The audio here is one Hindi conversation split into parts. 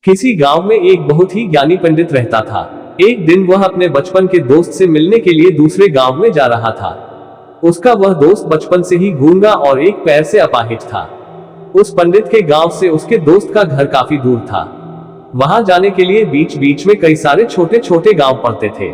किसी गांव में एक बहुत ही ज्ञानी पंडित रहता था। एक दिन वह अपने बचपन के दोस्त से मिलने के लिए दूसरे गांव में जा रहा था। उसका वह दोस्त बचपन से ही गूंगा और एक पैर से अपाहिज था। उस पंडित के गांव से उसके दोस्त का घर काफी दूर था। वहां जाने के लिए बीच बीच में कई सारे छोटे छोटे गांव पड़ते थे।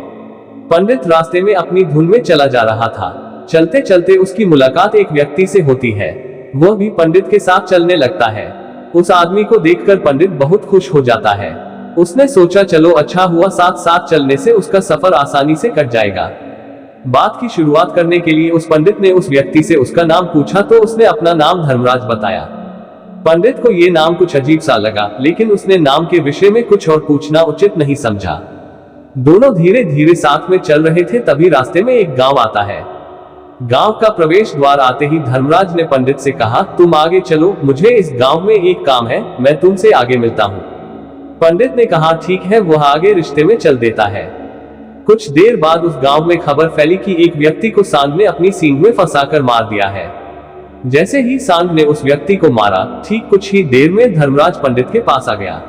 पंडित रास्ते में अपनी धुन में चला जा रहा था। चलते चलते उसकी मुलाकात एक व्यक्ति से होती है। वह भी पंडित के साथ चलने लगता है। उस आदमी को देखकर पंडित बहुत खुश हो जाता है। उसने सोचा चलो अच्छा हुआ, साथ साथ चलने से उसका सफर आसानी से कट जाएगा। बात की शुरुआत करने के लिए उस पंडित ने उस व्यक्ति से उसका नाम पूछा तो उसने अपना नाम धर्मराज बताया। पंडित को ये नाम कुछ अजीब सा लगा, लेकिन उसने नाम के विषय में कुछ और पूछना उचित नहीं समझा। दोनों धीरे धीरे साथ में चल रहे थे, तभी रास्ते में एक गांव आता है। गांव का प्रवेश द्वार आते ही धर्मराज ने पंडित से कहा, तुम आगे चलो, मुझे इस गांव में एक काम है, मैं तुमसे आगे मिलता हूँ। पंडित ने कहा ठीक है। वह आगे रिश्ते में चल देता है। कुछ देर बाद उस गांव में खबर फैली कि एक व्यक्ति को सांड ने अपनी सींग में फंसाकर मार दिया है। जैसे ही सांड ने उस व्यक्ति को मारा, ठीक कुछ ही देर में धर्मराज पंडित के पास आ गया।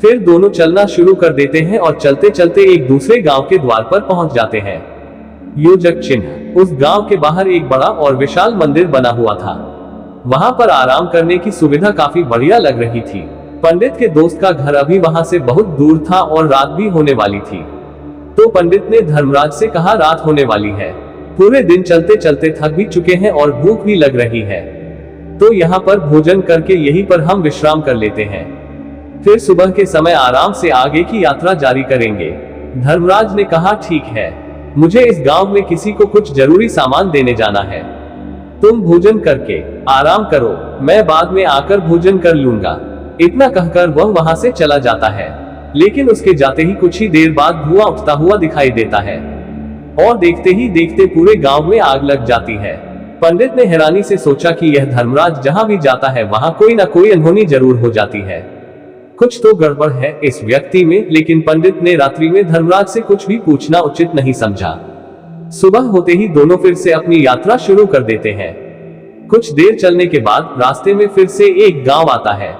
फिर दोनों चलना शुरू कर देते हैं और चलते चलते एक दूसरे गांव के द्वार पर पहुंच जाते हैं। योजक चिन्ह। उस गांव के बाहर एक बड़ा और विशाल मंदिर बना हुआ था। वहां पर आराम करने की सुविधा काफी बढ़िया लग रही थी। पंडित के दोस्त का घर अभी वहां से बहुत दूर था और रात भी होने वाली थी। तो पंडित ने धर्मराज से कहा, रात होने वाली है, पूरे दिन चलते चलते थक भी चुके हैं और भूख भी लग रही है, तो यहाँ पर भोजन करके यहीं पर हम विश्राम कर लेते हैं, फिर सुबह के समय आराम से आगे की यात्रा जारी करेंगे। धर्मराज ने कहा ठीक है, मुझे इस गांव में किसी को कुछ जरूरी सामान देने जाना है। तुम भोजन करके आराम करो, मैं बाद में आकर भोजन कर लूंगा। इतना कहकर वह वहां से चला जाता है। लेकिन उसके जाते ही कुछ ही देर बाद धुआं उठता हुआ दिखाई देता है और देखते ही देखते पूरे गांव में आग लग जाती है। पंडित ने हैरानी से सोचा कि यह धर्मराज जहां भी जाता है वहां कोई ना कोई अनहोनी जरूर हो जाती है, कुछ तो गड़बड़ है इस व्यक्ति में। लेकिन पंडित ने रात्रि में धर्मराज से कुछ भी पूछना उचित नहीं समझा। सुबह होते ही दोनों फिर से अपनी यात्रा शुरू कर देते हैं। कुछ देर चलने के बाद रास्ते में फिर से एक गांव आता है।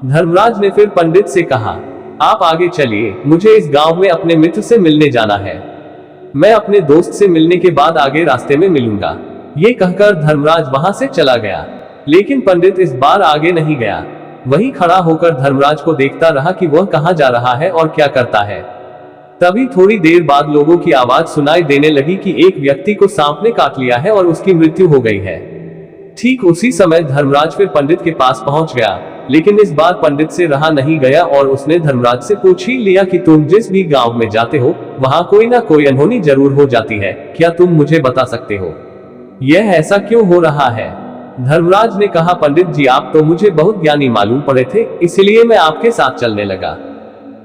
धर्मराज ने फिर पंडित से कहा, आप आगे चलिए, मुझे इस गांव में अपने मित्र से मिलने जाना है। मैं अपने दोस्त से मिलने के बाद आगे रास्ते में मिलूंगा। ये कहकर धर्मराज वहां से चला गया। लेकिन पंडित इस बार आगे नहीं गया। वही खड़ा होकर धर्मराज को देखता रहा कि वह कहां जा रहा है और क्या करता है। तभी थोड़ी देर बाद लोगों की आवाज सुनाई देने लगी कि एक व्यक्ति को सांप ने काट लिया है और उसकी मृत्यु हो गई है। ठीक उसी समय धर्मराज फिर पंडित के पास पहुंच गया। लेकिन इस बार पंडित से रहा नहीं गया और उसने धर्मराज से पूछ ही लिया कि तुम जिस भी गांव में जाते हो वहां कोई ना कोई अनहोनी जरूर हो जाती है, क्या तुम मुझे बता सकते हो यह ऐसा क्यों हो रहा है? धर्मराज ने कहा, पंडित जी आप तो मुझे बहुत ज्ञानी मालूम पड़े थे, इसलिए मैं आपके साथ चलने लगा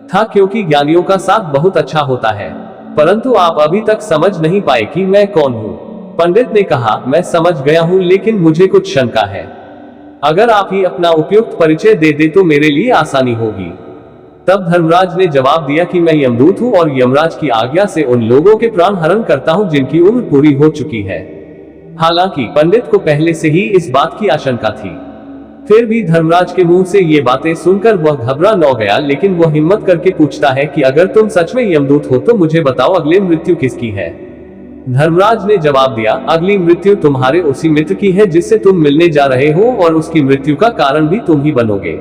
था, क्योंकि ज्ञानियों का साथ बहुत अच्छा होता है, परंतु आप अभी तक समझ नहीं पाए कि मैं कौन हूँ। पंडित ने कहा, मैं समझ गया हूँ, लेकिन मुझे कुछ शंका है। अगर आप ही अपना उपयुक्त परिचय दे दे तो मेरे लिए आसानी होगी। तब धर्मराज ने जवाब दिया कि मैं यमदूत हूँ और यमराज की आज्ञा से उन लोगों के प्राण हरण करता हूँ जिनकी उम्र पूरी हो चुकी है। हालांकि पंडित को पहले से ही इस बात की आशंका थी, फिर भी धर्मराज के मुंह से ये बातें सुनकर वह घबरा न गया। लेकिन वह हिम्मत करके पूछता है कि अगर तुम सच में यमदूत हो तो मुझे बताओ अगली मृत्यु किसकी है? धर्मराज ने जवाब दिया, अगली मृत्यु तुम्हारे उसी मित्र की है जिससे तुम मिलने जा रहे हो और उसकी मृत्यु का कारण भी तुम ही बनोगे।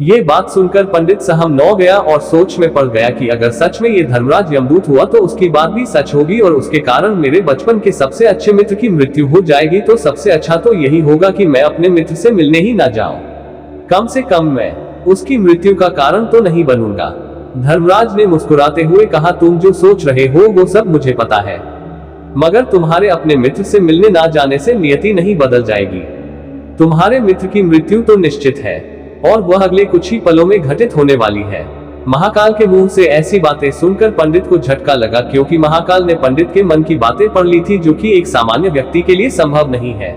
ये बात सुनकर पंडित सहम न गया और सोच में पड़ गया कि अगर सच में ये धर्मराज यमदूत हुआ तो उसकी बात भी सच होगी और उसके कारण मेरे बचपन के सबसे अच्छे मित्र की मृत्यु हो जाएगी। तो सबसे अच्छा तो यही होगा कि मैं अपने मित्र से मिलने ही ना जाऊं, कम से कम मैं उसकी मृत्यु का कारण तो नहीं बनूंगा। धर्मराज ने मुस्कुराते हुए कहा, तुम जो सोच रहे हो वो सब मुझे पता है, मगर तुम्हारे अपने मित्र से मिलने ना जाने से नियति नहीं बदल जाएगी। तुम्हारे मित्र की मृत्यु तो निश्चित है और वह अगले कुछ ही पलों में घटित होने वाली है। महाकाल के मुंह से ऐसी बातें सुनकर पंडित को झटका लगा, क्योंकि महाकाल ने पंडित के मन की बातें पढ़ ली थी, जो कि एक सामान्य व्यक्ति के लिए संभव नहीं है।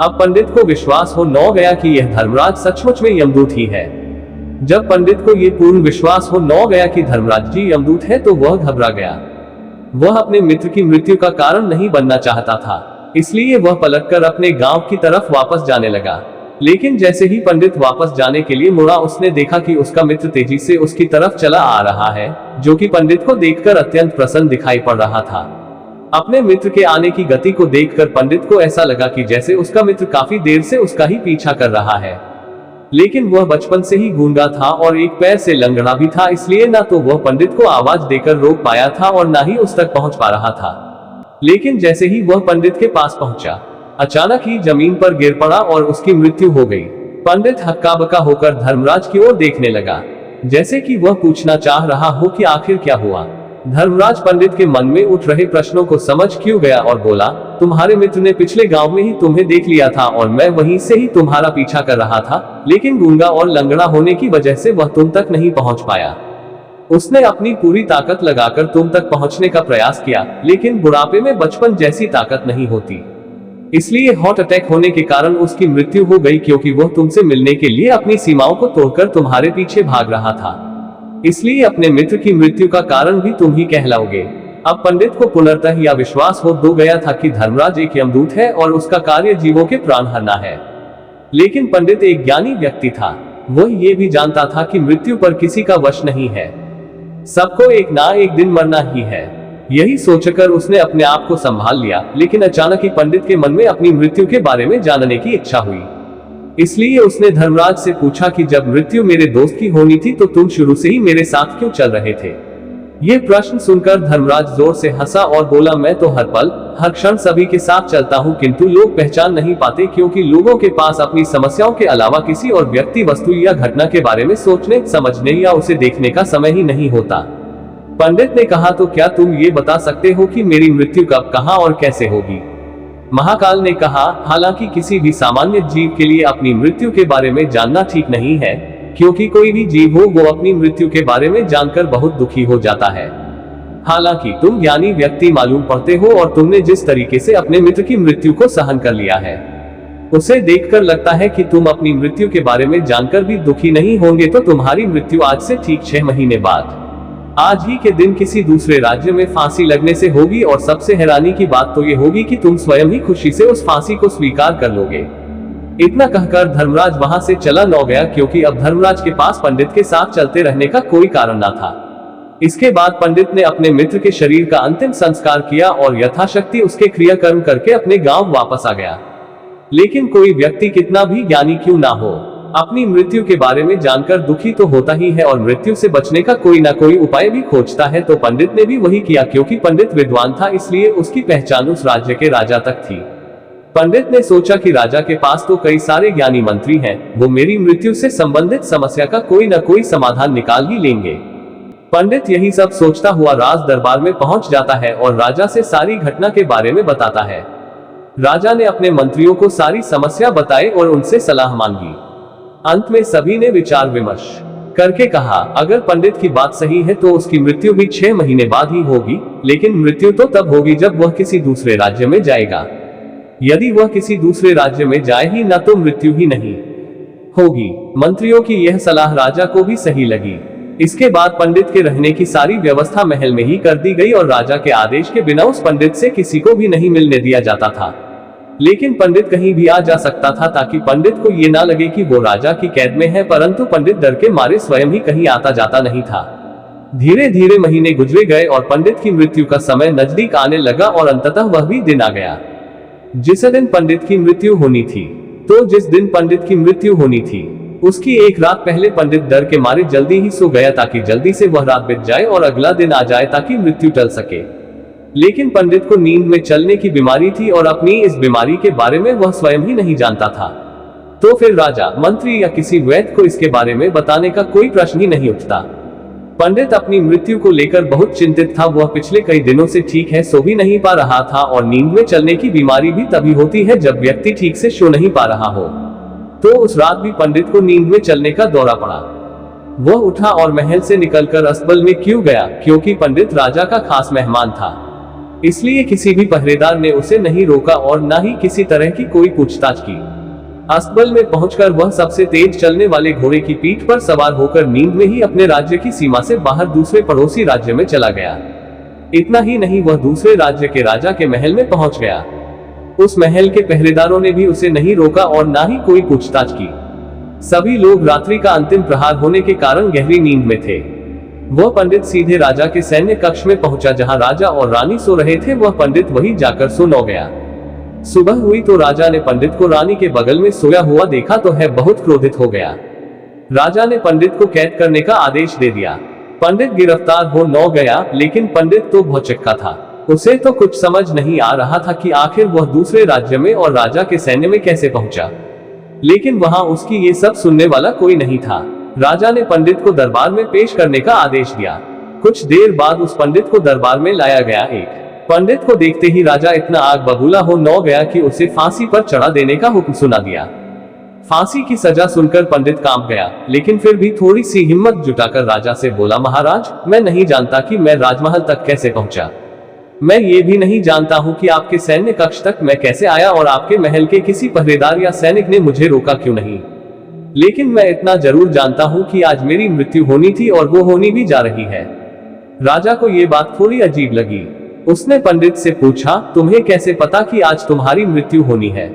अब पंडित को विश्वास हो न गया कि यह धर्मराज सचमुच में यमदूत ही है। जब पंडित को यह पूर्ण विश्वास हो न गया कि धर्मराज जी यमदूत है तो वह घबरा गया। वह अपने मित्र की मृत्यु का कारण नहीं बनना चाहता था, इसलिए वह पलटकर अपने गांव की तरफ वापस जाने लगा। लेकिन जैसे ही पंडित वापस जाने के लिए मुड़ा, उसने देखा कि उसका मित्र तेजी से उसकी तरफ चला आ रहा है, जो कि पंडित को देखकर अत्यंत प्रसन्न दिखाई पड़ रहा था। अपने मित्र के आने की गति को देखकर पंडित को ऐसा लगा कि जैसे उसका मित्र काफी देर से उसका ही पीछा कर रहा है। लेकिन वह बचपन से ही गूंगा था और एक पैर से लंगड़ा भी था, इसलिए ना तो वह पंडित को आवाज देकर रोक पाया था और ना ही उस तक पहुंच पा रहा था। लेकिन जैसे ही वह पंडित के पास पहुंचा, अचानक ही जमीन पर गिर पड़ा और उसकी मृत्यु हो गई। पंडित हक्का बक्का होकर धर्मराज की ओर देखने लगा, जैसे कि वह पूछना चाह रहा हो कि आखिर क्या हुआ। धर्मराज पंडित के मन में उठ रहे प्रश्नों को समझ क्यों गया और बोला, तुम्हारे मित्र ने पिछले गांव में ही तुम्हें देख लिया था और मैं वहीं से ही तुम्हारा पीछा कर रहा था, लेकिन गूंगा और लंगड़ा होने की वजह से वह तुम तक नहीं पहुंच पाया। उसने अपनी पूरी ताकत लगाकर तुम तक पहुंचने का प्रयास किया, लेकिन बुढ़ापे में बचपन जैसी ताकत नहीं होती, इसलिए हार्ट अटैक होने के कारण उसकी मृत्यु हो गई, क्योंकि वह तुमसे मिलने के लिए अपनी सीमाओं को तोड़कर तुम्हारे पीछे भाग रहा था। इसलिए अपने मित्र की मृत्यु का कारण भी तुम ही कहलाओगे। अब पंडित को पुनर्तः यह विश्वास हो गया था कि धर्मराज एक यमदूत है और उसका कार्य जीवों के प्राण हरना है। लेकिन पंडित एक ज्ञानी व्यक्ति था, वह ये भी जानता था कि मृत्यु पर किसी का वश नहीं है, सबको एक ना एक दिन मरना ही है। यही सोचकर उसने अपने आप को संभाल लिया, लेकिन अचानक ही पंडित के मन में अपनी मृत्यु के बारे में जानने की इच्छा हुई। इसलिए उसने धर्मराज से पूछा कि जब मृत्यु मेरे दोस्त की होनी थी तो तुम शुरू से ही मेरे साथ क्यों चल रहे थे। ये प्रश्न सुनकर धर्मराज जोर से हंसा और बोला, मैं तो हर पल हर क्षण सभी के साथ चलता हूँ, किंतु लोग पहचान नहीं पाते, क्योंकि लोगों के पास अपनी समस्याओं के अलावा किसी और व्यक्ति, वस्तु या घटना के बारे में सोचने, समझने या उसे देखने का समय ही नहीं होता। पंडित ने कहा, तो क्या तुम ये बता सकते हो कि मेरी मृत्यु कब, कहां और कैसे होगी। महाकाल ने कहा, हालांकि किसी भी सामान्य जीव के लिए अपनी मृत्यु के बारे में जानना ठीक नहीं है, क्योंकि कोई भी जीव हो वो अपनी मृत्यु के बारे में जानकर बहुत दुखी हो जाता है। हालांकि तुम ज्ञानी व्यक्ति मालूम पड़ते हो और तुमने जिस तरीके से अपने मित्र की मृत्यु को सहन कर लिया है, उसे देखकर लगता है कि तुम अपनी मृत्यु के बारे में जानकर भी दुखी नहीं होंगे। तो तुम्हारी मृत्यु आज से ठीक 6 महीने बाद आज ही के दिन किसी दूसरे राज्य में फांसी लगने से होगी, और सबसे हैरानी की बात तो ये होगी कि तुम स्वयं ही खुशी से उस फांसी को स्वीकार कर लोगे। इतना कहकर धर्मराज वहां से चला न गया, क्योंकि अब धर्मराज के पास पंडित के साथ चलते रहने का कोई कारण न था। इसके बाद पंडित ने अपने मित्र के शरीर का अंतिम संस्कार किया और यथाशक्ति उसके क्रियाकर्म करके अपने गांव वापस आ गया। लेकिन कोई व्यक्ति कितना भी ज्ञानी क्यों ना हो, अपनी मृत्यु के बारे में जानकर दुखी तो होता ही है और मृत्यु से बचने का कोई ना कोई उपाय भी खोजता है। तो पंडित ने भी वही किया, क्योंकि पंडित विद्वान था, इसलिए उसकी पहचान उस राज्य के राजा तक थी। पंडित ने सोचा कि राजा के पास तो कई सारे ज्ञानी मंत्री हैं, वो मेरी मृत्यु से संबंधित समस्या का कोई ना कोई समाधान निकाल ही लेंगे। पंडित यही सब सोचता हुआ राज दरबार में पहुंच जाता है और राजा से सारी घटना के बारे में बताता है। राजा ने अपने मंत्रियों को सारी समस्या बताई और उनसे सलाह मांगी। अंत में सभी ने विचार विमर्श करके कहा, अगर पंडित की बात सही है तो उसकी मृत्यु भी 6 महीने बाद ही होगी, लेकिन मृत्यु तो तब होगी जब वह किसी दूसरे राज्य में जाएगा। यदि वह किसी दूसरे राज्य में जाए ही न तो मृत्यु ही नहीं होगी। मंत्रियों की यह सलाह राजा को भी सही लगी। इसके बाद पंडित के रहने की सारी व्यवस्था महल में ही कर दी गई और राजा के आदेश के बिना उस पंडित से किसी को भी नहीं मिलने दिया जाता था। लेकिन पंडित कहीं भी आ जा सकता था, ताकि पंडित को ये ना लगे कि वो राजा की कैद में है, परंतु पंडित डर के मारे स्वयं ही कहीं आता जाता नहीं था। धीरे धीरे महीने गुजरे गए और पंडित की मृत्यु का समय नजदीक आने लगा और अंततः वह भी दिन आ गया जिस दिन पंडित की मृत्यु होनी थी। तो जिस दिन पंडित की मृत्यु होनी थी उसकी एक रात पहले पंडित डर के मारे जल्दी ही सो गया, ताकि जल्दी से वह रात बीत जाए और अगला दिन आ जाए ताकि मृत्यु टल सके। लेकिन पंडित को नींद में चलने की बीमारी थी और अपनी इस बीमारी के बारे में वह स्वयं ही नहीं जानता था। तो फिर राजा, मंत्री या किसी वैद्य को इसके बारे में बताने का कोई प्रश्न ही नहीं उठता। पंडित अपनी मृत्यु को लेकर बहुत चिंतित था। वह पिछले कई दिनों से ठीक है सो भी नहीं पा रहा था, और नींद में चलने की बीमारी भी तभी होती है जब व्यक्ति ठीक से सो नहीं पा रहा हो। तो उस रात भी पंडित को नींद में चलने का दौरा पड़ा। वह उठा और महल से निकलकर अस्तबल में क्यों गया, क्योंकि पंडित राजा का खास मेहमान था, इसलिए किसी भी पहरेदार ने उसे नहीं रोका और न ही किसी तरह की कोई पूछताछ की। अस्तबल में पहुंचकर वह सबसे तेज चलने वाले घोड़े की पीठ पर सवार होकर नींद में ही अपने राज्य की सीमा से बाहर दूसरे पड़ोसी राज्य में चला गया। इतना ही नहीं, वह दूसरे राज्य के राजा के महल में पहुंच गया। उस महल के पहरेदारों ने भी उसे नहीं रोका और ना ही कोई पूछताछ की। सभी लोग रात्रि का अंतिम प्रहार होने के कारण गहरी नींद में थे। वह पंडित सीधे राजा के सैन्य कक्ष में पहुंचा जहां राजा और रानी सो रहे थे। वह पंडित वहीं जाकर सो गया। सुबह हुई तो राजा ने पंडित को रानी के बगल में सोया हुआ देखा तो है बहुत क्रोधित हो गया। राजा ने पंडित को कैद करने का आदेश दे दिया। पंडित गिरफ्तार हो गया, लेकिन पंडित तो भौचक्का था। उसे तो कुछ समझ नहीं आ रहा था कि आखिर वह दूसरे राज्य में और राजा के सैन्य में कैसे पहुंचा। लेकिन वहां उसकी ये सब सुनने वाला कोई नहीं था। राजा ने पंडित को दरबार में पेश करने का आदेश दिया। कुछ देर बाद उस पंडित को दरबार में लाया गया। एक पंडित को देखते ही राजा इतना आग बबूला हो गया कि उसे फांसी पर चढ़ा देने का हुक्म सुना दिया। फांसी की सजा सुनकर पंडित कांप गया, लेकिन फिर भी थोड़ी सी हिम्मत जुटाकर राजा से बोला, महाराज, मैं नहीं जानता कि मैं राजमहल तक कैसे पहुंचा। मैं ये भी नहीं जानता हूं कि आपके सैन्य कक्ष तक मैं कैसे आया और आपके महल के किसी पहरेदार या सैनिक ने मुझे रोका क्यों नहीं। लेकिन मैं इतना जरूर जानता हूं कि आज मेरी मृत्यु होनी थी और वो होनी भी जा रही है। राजा को ये बात थोड़ी अजीब लगी। उसने पंडित से पूछा, तुम्हें कैसे पता कि आज तुम्हारी मृत्यु होनी है।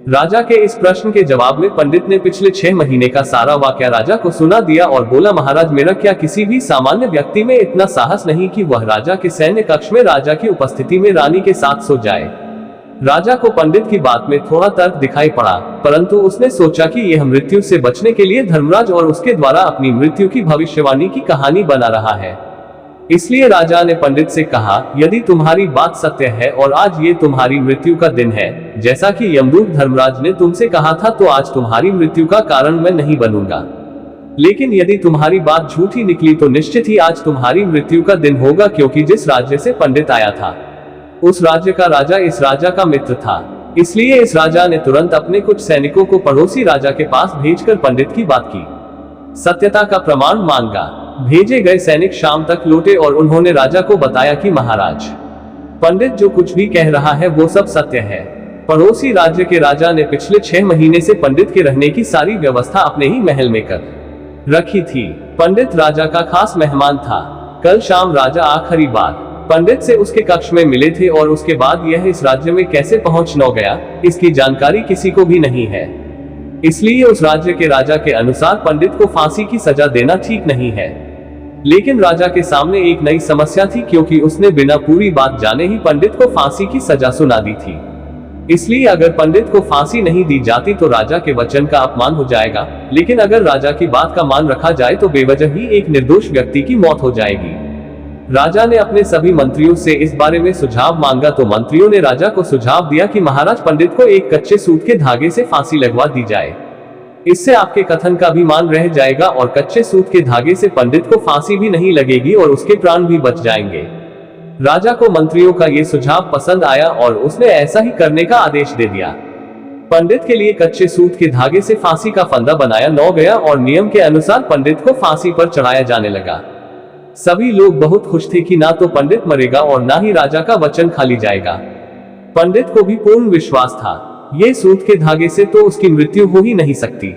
राजा के इस प्रश्न के जवाब में पंडित ने पिछले 6 महीने का सारा वाकया राजा को सुना दिया और बोला, महाराज, मेरा क्या किसी भी सामान्य व्यक्ति में इतना साहस नहीं कि वह राजा के सैन्य कक्ष में राजा की उपस्थिति में रानी के साथ सो जाए। राजा को पंडित की बात में थोड़ा तर्क दिखाई पड़ा, परंतु उसने सोचा कि यह मृत्यु से बचने के लिए धर्मराज और उसके द्वारा अपनी मृत्यु की भविष्यवाणी की कहानी बना रहा है। इसलिए राजा ने पंडित से कहा, यदि तुम्हारी बात सत्य है और आज ये तुम्हारी मृत्यु का दिन है, जैसा कि यमदूत धर्मराज ने तुमसे कहा था, तो आज तुम्हारी मृत्यु का कारण मैं नहीं बनूंगा। लेकिन यदि तुम्हारी बात झूठी निकली तो निश्चित ही आज तुम्हारी मृत्यु का दिन होगा, क्योंकि जिस राज्य से पंडित आया था उस राज्य का राजा इस राजा का मित्र था। इसलिए इस राजा ने तुरंत अपने कुछ सैनिकों को पड़ोसी राजा के पास भेजकर पंडित की बात की सत्यता का प्रमाण मांगा। भेजे गए सैनिक शाम तक लौटे और उन्होंने राजा को बताया कि महाराज, पंडित जो कुछ भी कह रहा है वो सब सत्य है। पड़ोसी राज्य के राजा ने पिछले 6 महीने से पंडित के रहने की सारी व्यवस्था अपने ही महल में कर रखी थी। पंडित राजा का खास मेहमान था। कल शाम राजा आखिरी बार पंडित से उसके कक्ष में मिले थे और उसके बाद यह इस राज्य में कैसे पहुंच न गया, इसकी जानकारी किसी को भी नहीं है। इसलिए उस राज्य के राजा के अनुसार पंडित को फांसी की सजा देना ठीक नहीं है। लेकिन राजा के सामने एक नई समस्या थी, क्योंकि उसने बिना पूरी बात जाने ही पंडित को फांसी की सजा सुना दी थी। इसलिए अगर पंडित को फांसी नहीं दी जाती तो राजा के वचन का अपमान हो जाएगा, लेकिन अगर राजा की बात का मान रखा जाए तो बेवजह ही एक निर्दोष व्यक्ति की मौत हो जाएगी। राजा ने अपने सभी मंत्रियों से इस बारे में सुझाव मांगा तो मंत्रियों ने राजा को सुझाव दिया कि महाराज, पंडित को एक कच्चे सूत के धागे से फांसी लगवा दी जाए। इससे आपके कथन का भी मान रह जाएगा और कच्चे सूत के धागे से पंडित को फांसी भी नहीं लगेगी और उसके प्राण भी बच जाएंगे। राजा को मंत्रियों का ये सुझाव पसंद आया और उसने ऐसा ही करने का आदेश दे दिया। पंडित के लिए कच्चे सूत के धागे से फांसी का फंदा बनाया न गया और नियम के अनुसार पंडित को फांसी पर चढ़ाया जाने लगा। सभी लोग बहुत खुश थे कि ना तो पंडित मरेगा और ना ही राजा का वचन खाली जाएगा। पंडित को भी पूर्ण विश्वास था ये सूत के धागे से तो उसकी मृत्यु हो ही नहीं सकती,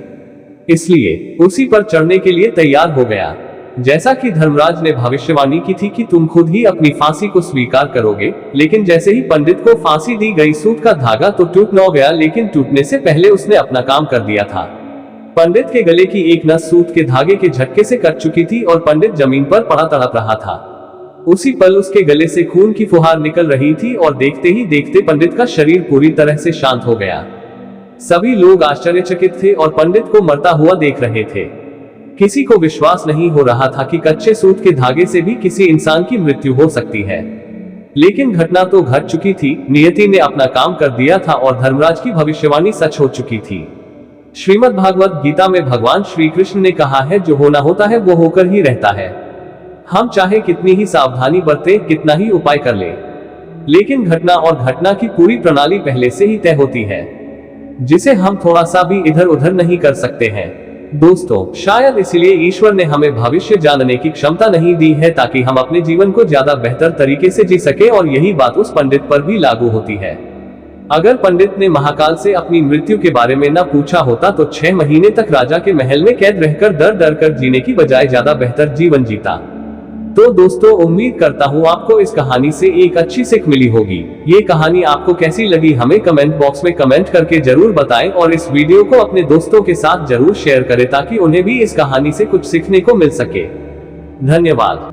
इसलिए उसी पर चढ़ने के लिए तैयार हो गया। जैसा कि धर्मराज ने भविष्यवाणी की थी कि तुम खुद ही अपनी फांसी को स्वीकार करोगे, लेकिन जैसे ही पंडित को फांसी दी गई, सूत का धागा तो टूट न गया, लेकिन टूटने से पहले उसने अपना काम कर दिया था। पंडित के गले की एक नस सूत के धागे के झटके से कट चुकी थी और पंडित जमीन पर पड़ा तड़प रहा था। उसी पल उसके गले से खून की फुहार निकल रही थी और देखते ही देखते पंडित का शरीर पूरी तरह से शांत हो गया। सभी लोग आश्चर्यचकित थे और पंडित को मरता हुआ देख रहे थे। किसी को विश्वास नहीं हो रहा था कि कच्चे सूत के धागे से भी किसी इंसान की मृत्यु हो सकती है। लेकिन घटना तो घट चुकी थी, नियति ने अपना काम कर दिया था और धर्मराज की भविष्यवाणी सच हो चुकी थी। श्रीमद् भागवत गीता में भगवान श्री कृष्ण ने कहा है, जो होना होता है वो होकर ही रहता है। हम चाहे कितनी ही सावधानी बरतें, कितना ही उपाय कर ले, लेकिन घटना और घटना की पूरी प्रणाली पहले से ही तय होती है, जिसे हम थोड़ा सा भी इधर उधर नहीं कर सकते हैं। दोस्तों, शायद इसलिए ईश्वर ने हमें भविष्य जानने की क्षमता नहीं दी है, ताकि हम अपने जीवन को ज्यादा बेहतर तरीके से जी सके, और यही बात उस पंडित पर भी लागू होती है। अगर पंडित ने महाकाल से अपनी मृत्यु के बारे में न पूछा होता तो 6 महीने तक राजा के महल में कैद रहकर डर डर कर जीने की बजाय ज्यादा बेहतर जीवन जीता। तो दोस्तों, उम्मीद करता हूँ आपको इस कहानी से एक अच्छी सीख मिली होगी। ये कहानी आपको कैसी लगी हमें कमेंट बॉक्स में कमेंट करके जरूर बताएं और इस वीडियो को अपने दोस्तों के साथ जरूर शेयर करें ताकि उन्हें भी इस कहानी से कुछ सीखने को मिल सके। धन्यवाद।